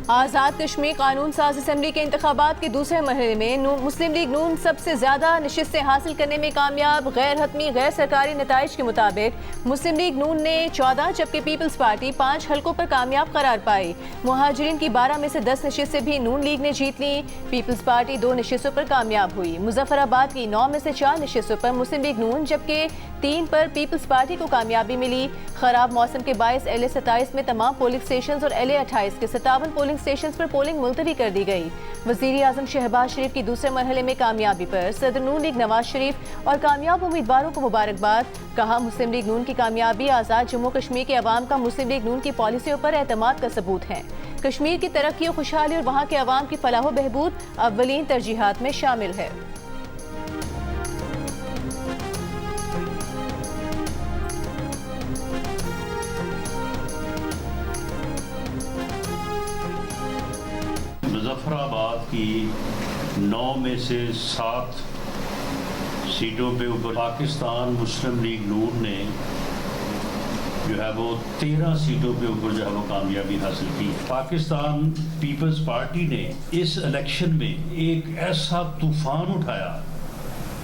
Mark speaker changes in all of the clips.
Speaker 1: आज़ाद कश्मीर कानून साज असम्बली के इंतखाबात के दूसरे मरहले में मुस्लिम लीग नून सबसे ज़्यादा नशिस्तें हासिल करने में कामयाब। गैर हतमी गैर सरकारी नताइज के मुताबिक मुस्लिम लीग नून ने 14 जबकि पीपल्स पार्टी 5 हल्कों पर कामयाब करार पाई। मुहाजिरीन की 12 में से 10 नशिस्तें भी नून लीग ने जीत ली। पीपल्स पार्टी 2 नशिस्तों पर कामयाब हुई। मुजफ्फराबाद की 9 में से 4 नशिस्तों पर मुस्लिम लीग नून जबकि 3 पर पीपल्स पार्टी को कामयाबी मिली। खराब मौसम के बायस LA 27 में तमाम पोलिंग स्टेशन और LA 28 के 57 पोलिंग स्टेशन पर पोलिंग मुलतवी कर दी गई। वजीर आजम शहबाज शरीफ की दूसरे मरहले में कामयाबी पर सदर नून लीग नवाज शरीफ और कामयाब उम्मीदवारों को मुबारकबाद। कहा, मुस्लिम लीग नून की कामयाबी आज़ाद जम्मू कश्मीर के अवाम का मुस्लिम लीग नून की पॉलिसियों पर एतमाद का सबूत है। कश्मीर की तरक्की और खुशहाली और वहाँ के अवाम की फलाह बहबूद अव्वलीन तरजीहात में शामिल है।
Speaker 2: मुजफ्फराबाद की 9 में से 7 सीटों पे ऊपर पाकिस्तान मुस्लिम लीग नून ने जो है वो 13 सीटों पे ऊपर जो है वो कामयाबी हासिल की। पाकिस्तान पीपल्स पार्टी ने इस इलेक्शन में एक ऐसा तूफान उठाया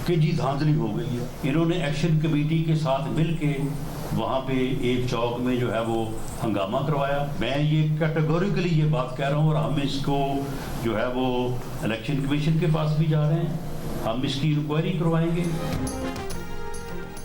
Speaker 2: कि जी धांधली हो गई है। इन्होंने एक्शन कमेटी के साथ मिलके वहाँ पे एक चौक में जो है वो हंगामा करवाया। मैं ये कैटेगोरिकली ये बात कह रहा हूँ और हम इसको जो है वो इलेक्शन कमीशन के पास भी जा रहे हैं, हम इसकी इंक्वायरी करवाएंगे।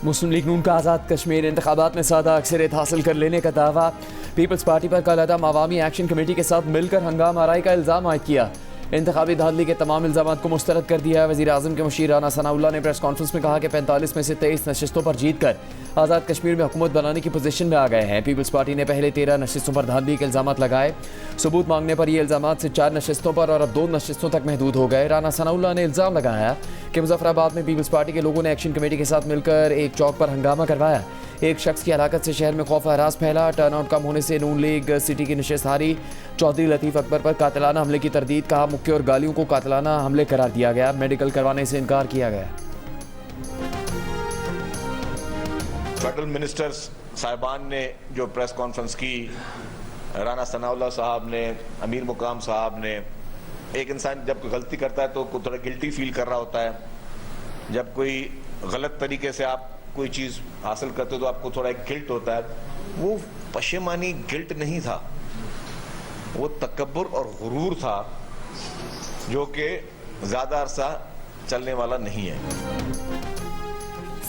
Speaker 3: मुस्लिम लीग नून का आज़ाद कश्मीर इंतखाबात में सादा अक्सरियत हासिल कर लेने का दावा। पीपल्स पार्टी पर कल अदम अवामी एक्शन कमेटी के साथ मिलकर हंगामा आराई का इल्ज़ाम आयद किया। इंतखाबी धांधली के तमाम इल्ज़ाम को मुस्तरद कर दिया। वज़ीर आज़म के मुशीर राना सनाउल्लाह ने प्रेस कॉन्फ्रेंस में कहा कि 45 में से 23 नशिस्तों पर जीत कर आज़ाद कश्मीर में हुकूमत बनाने की पोजीशन में आ गए हैं। पीपल्स पार्टी ने पहले 13 नशिस्तों पर धांधली के इल्ज़ाम लगाए। सबूत मांगने पर ये इल्ज़ाम से 4 नशिस्तों पर और अब 2 नशिस्तों तक महदूद हो गए। राना सनाउल्लाह ने इल्ज़ाम लगाया कि मुजफ्फराबाद में पीपल्स पार्टी के लोगों ने एक्शन कमेटी के साथ मिलकर एक चौक पर हंगामा करवाया। एक शख्स की हलाकत से शहर में खौफ हरास फैला। टर्नआउट कम होने से नून लीग सिटी की नशिस्त हारी। चौधरी लतीफ़ अकबर पर कातिलाना हमले की तरदीद। कहा, मुक्के और गालियों को कातिलाना हमले करार दिया गया। मेडिकल करवाने से इनकार किया गया।
Speaker 4: फेडरल मिनिस्टर्स साहिबान ने जो प्रेस कॉन्फ्रेंस की, राना सनाउल्लाह साहब ने, अमीर मुकाम साहब ने, एक इंसान जब कोई गलती करता है तो थोड़ा गिल्टी फील कर रहा होता है। जब कोई गलत तरीके से आप कोई चीज़ हासिल करते हो तो आपको थोड़ा एक गिल्ट होता है। वो पशेमानी गिल्ट नहीं था, वो तकब्बुर और गुरूर था जो कि ज़्यादा अरसा चलने वाला नहीं है।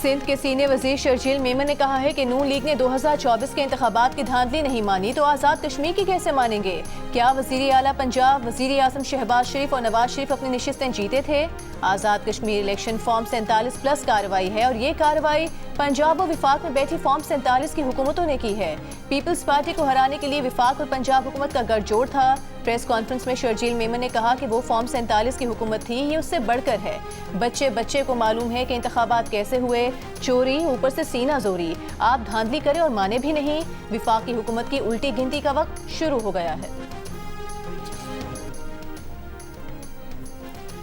Speaker 1: सिंध के सीनियर वजीर शर्जील मेमन ने कहा है कि नून लीग ने 2024 के इंतखाबात की धांधली नहीं मानी तो आज़ाद कश्मीर की कैसे मानेंगे। क्या वजीर आला पंजाब वजीर आजम शहबाज शरीफ और नवाज शरीफ अपनी नशिस्तें जीते थे। आज़ाद कश्मीर इलेक्शन फॉर्म 47+ कार्रवाई है और ये कार्रवाई पंजाब और विफाक में बैठी फॉर्म 47 की हुकूमतों ने की है। पीपल्स पार्टी को हराने के लिए विफाक और पंजाब हुकूमत का गठजोड़ था। प्रेस कॉन्फ्रेंस में शर्जील मेमन ने कहा कि वो फॉर्म 47 की हुकूमत थी, ये उससे बढ़कर है। बच्चे बच्चे को मालूम है कि इंतखाबात कैसे हुए। चोरी ऊपर से सीना जोरी, आप धांधली करें और माने भी नहीं। विफाक की हुकूमत की उल्टी गिनती का वक्त शुरू हो गया है।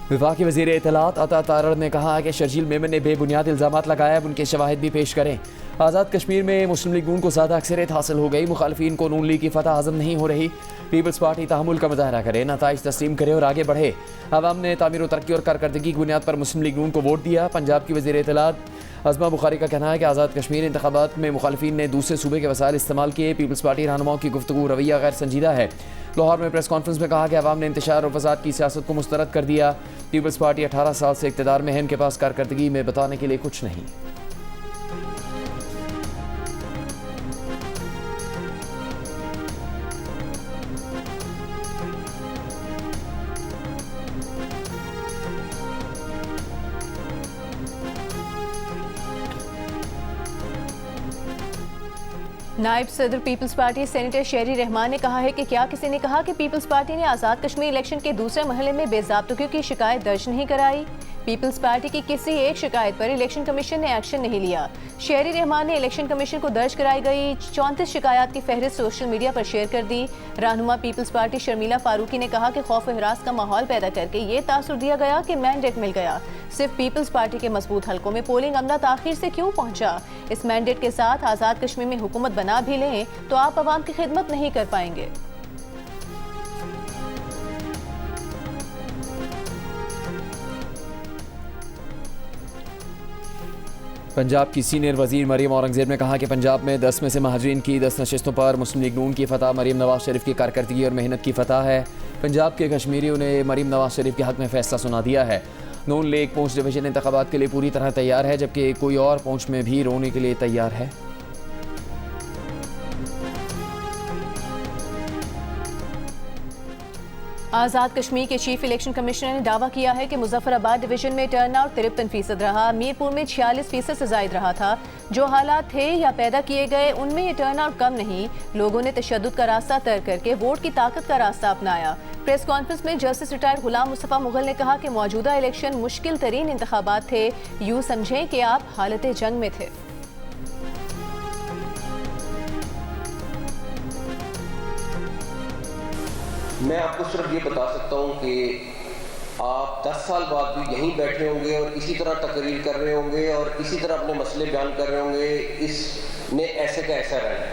Speaker 3: विफाकी वज़ीर इत्तलात अता तारड़ ने कहा कि शर्जील मेमन ने बेबुनियाद इल्ज़ाम लगाए, अब उनके शवाहिद भी पेश करें। आज़ाद कश्मीर में मुस्लिम लीग नून को ज़्यादा अक्सरियत हासिल हो गई। मुखालफिन को नून लीग की फतह हज़म नहीं हो रही। पीपल्स पार्टी तहमुल का मुजाहरा करे, नताइज तस्लीम करे और आगे बढ़े। अवाम ने तामीर व तरक्की और कारकर्दगी की बुनियाद पर मुस्लिम लीग नून को वोट दिया। पंजाब की वज़ीर इत्तलात अज़मा बुखारी का कहना है कि आज़ाद कश्मीर इंतखाबात में मुखालफिन ने दूसरे सूबे के वसाइल इस्तेमाल किए। पीपल्स पार्टी रहनुमाओं की गुफ्तगू रवैया गैर संजीदा है। लाहौर में प्रेस कॉन्फ्रेंस में कहा कि अवाम ने इंतशार और फसाद की सियासत को मुस्तरद कर दिया। पीपल्स पार्टी 18 साल से इक़्तिदार में है, इनके पास कारकर्दगी में बताने के लिए कुछ नहीं।
Speaker 1: नायब सदर पीपल्स पार्टी सेनेटर शेरी रहमान ने कहा है कि क्या किसी ने कहा कि पीपल्स पार्टी ने आज़ाद कश्मीर इलेक्शन के दूसरे मरहले में बेज़ाब्तगी की शिकायत दर्ज नहीं कराई। पीपल्स पार्टी की किसी एक शिकायत पर इलेक्शन कमीशन ने एक्शन नहीं लिया। शेरी रहमान ने इलेक्शन कमीशन को दर्ज कराई गई 34 शिकायत की फहरिस्त सोशल मीडिया पर शेयर कर दी। रहनुमा पीपल्स पार्टी शर्मिला फारूकी ने कहा कि खौफ हरास का माहौल पैदा करके ये तासुर दिया गया कि मैंडेट मिल गया। सिर्फ पीपल्स पार्टी के मजबूत हलकों में पोलिंग अमला ताखिर से क्यों पहुंचा। इस मैंडेट के साथ आज़ाद कश्मीर में हुकूमत बना भी लें तो आप अवाम की खिदमत नहीं कर पाएंगे।
Speaker 3: पंजाब की सीनियर वजीर मरीम औरंगजेब ने कहा कि पंजाब में 10 में से महाजरीन की 10 नशिस्तों पर मुस्लिम लीग नून की फतह मरीम नवाज शरीफ की कारकर्दगी और मेहनत की फतह है। पंजाब के कश्मीरियों ने मरीम नवाज शरीफ के हक में फैसला सुना दिया है। नून लीग पूंछ डिवीजन इंतखाबात के लिए पूरी तरह तैयार है, जबकि कोई और पूंछ में भी रोने के लिए तैयार है।
Speaker 1: आज़ाद कश्मीर के चीफ इलेक्शन कमिश्नर ने दावा किया है कि मुजफ्फराबाद डिवीजन में टर्नआउट 53% रहा, मीरपुर में 46% से जायद रहा था। जो हालात थे या पैदा किए गए उनमें ये टर्नआउट कम नहीं। लोगों ने तशद्दुद का रास्ता तय करके वोट की ताकत का रास्ता अपनाया। प्रेस कॉन्फ्रेंस में जस्टिस रिटायर्ड गुलाम मुस्तफ़ा मुगल ने कहा कि मौजूदा इलेक्शन मुश्किल तरीन इंतखाबात थे। यूँ समझें कि आप हालत जंग में थे।
Speaker 5: मैं आपको सिर्फ ये बता सकता हूँ कि आप 10 साल बाद भी यहीं बैठे होंगे और इसी तरह तकरीर कर रहे होंगे और इसी तरह अपने मसले बयान कर रहे होंगे। इसने ऐसे का ऐसा रहना,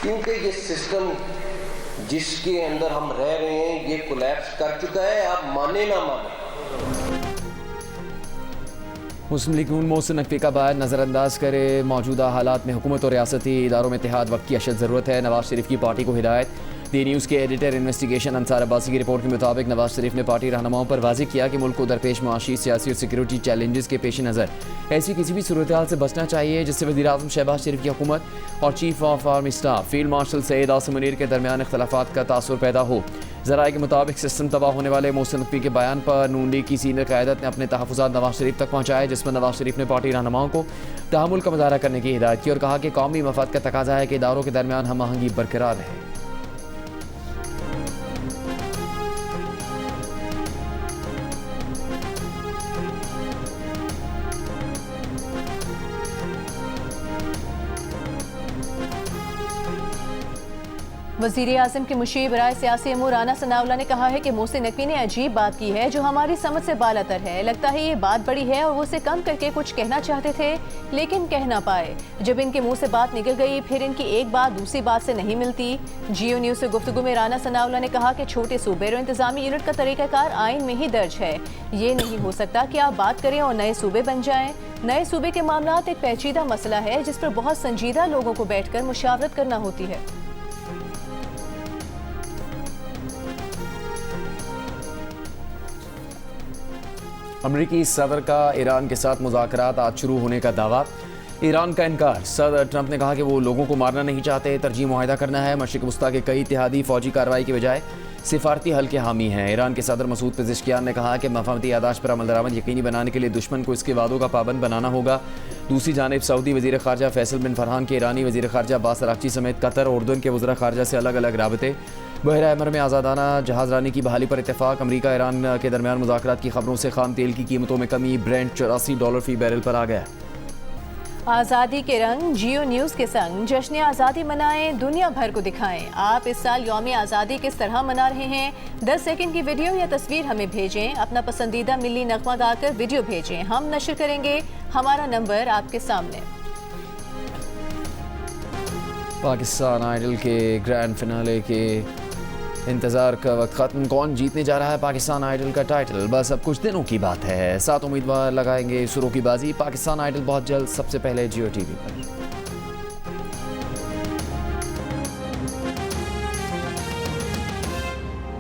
Speaker 5: क्योंकि ये सिस्टम जिसके अंदर हम रह रहे हैं ये कोलैप्स कर चुका है, आप माने ना माने।
Speaker 3: मुस्लिम लीग नून मोहसिन नकवी का बयान नज़रअंदाज करे। मौजूदा हालात में हुकूमत और रियासती इदारों में इत्तेहाद वक्त की अशद ज़रूरत है। नवाज शरीफ की पार्टी को हिदायत। दी न्यूज़ के एडिटर इन्वेस्टिगेशन अंसार अब्बासी की रिपोर्ट के मुताबिक नवाज शरीफ ने पार्टी रहनुमाओं पर वाज़ेह किया कि मुल्क को दरपेश मुआशी, सियासी और सिक्योरिटी चैलेंजेस के पेश नज़र ऐसी किसी भी सूरत हाल से बचना चाहिए जिससे वज़ीर-ए-आज़म शहबाज शरीफ की हुकूमत और chief of army staff field marshal Syed Asim Munir के दरमियान इख्तलाफात का तासुर पैदा हो। ज़राए के मुताबिक सिस्टम तबाह होने वाले मोहसिन नकवी के बयान पर नून लीग की सीनियर क़यादत ने अपने तहफ़्फ़ुज़ात नवाज शरीफ तक पहुँचाए, जिसमें नवाज शरीफ ने पार्टी रहनुमाओं को तहम्मुल का मुज़ाहरा करने की हिदायत की और कहा कि कौमी मफाद का तकाज़ा है कि इदारों के दरमियान हम आहंगी बरकरार रहे।
Speaker 1: वज़ीर आज़म के मुशीर बराए सियासी अमूर राना सनाउल्लाह ने कहा है कि मोहसिन नकवी ने अजीब बात की है जो हमारी समझ से बालातर है। लगता है ये बात बड़ी है और वो उसे कम करके कुछ कहना चाहते थे लेकिन कह ना पाए। जब इनके मुंह से बात निकल गई फिर इनकी एक बात दूसरी बात से नहीं मिलती। जियो न्यूज़ से गुफ्तगू में राना सनाउल्लाह ने कहा कि छोटे सूबे और इंतजामी यूनिट का तरीक़ाकार आइन में ही दर्ज है। ये नहीं हो सकता कि आप बात करें और नए सूबे बन जाएं। नए सूबे के मामलात एक पेचीदा मसला है जिस पर बहुत संजीदा लोगों को बैठकर मुशावरत करना होती है।
Speaker 3: अमरीकी सदर का ईरान के साथ मुज़ाकरात आज शुरू होने का दावा। ईरान का इनकार। सदर ट्रंप ने कहा कि वो लोगों को मारना नहीं चाहते, तरजीह मुआहिदा करना है। मशरिक़ वस्ता के कई इत्तेहादी फ़ौजी कार्रवाई के बजाय सिफारती हल के हामी हैं। ईरान के सदर मसूद पेज़ेश्कियान ने कहा कि मफाहमती यादाश्त पर अमल दरामद यकीनी बनाने के लिए दुश्मन को इसके वादों का पाबंद बनाना होगा। दूसरी जानिब सऊदी वज़ीर ख़ारजा फैसल बिन फरहान के ईरानी वज़ीर ख़ारजा अब्बास अराक़ची समेत कतर और उर्दन के वज़रा ख़ारजा से अलग अलग राबते। बहरा अहमर में आज़ादाना जहाज़रानी की बहाली पर इत्तेफाक। अमरीका ईरान के दरमियान मुज़ाकरात की खबरों से खाम तेल की कीमतों में कमी। ब्रेंट $84 फ़ी बैरल पर आ गया।
Speaker 1: आज़ादी के रंग जियो न्यूज़ के संग जश्न आज़ादी मनाएं, दुनिया भर को दिखाएं। आप इस साल यौम आज़ादी किस तरह मना रहे हैं? 10 सेकंड की वीडियो या तस्वीर हमें भेजें। अपना पसंदीदा मिली नगमा गाकर वीडियो भेजें, हम नशर करेंगे। हमारा नंबर आपके सामने।
Speaker 3: पाकिस्तान आइडल के ग्रैंड फिनाले के इंतज़ार का वक्त ख़त्म। कौन जीतने जा रहा है पाकिस्तान आइडल का टाइटल? बस अब कुछ दिनों की बात है। 7 उम्मीदवार लगाएंगे सुरों की बाजी। पाकिस्तान आइडल बहुत जल्द, सबसे पहले जियो टीवी पर।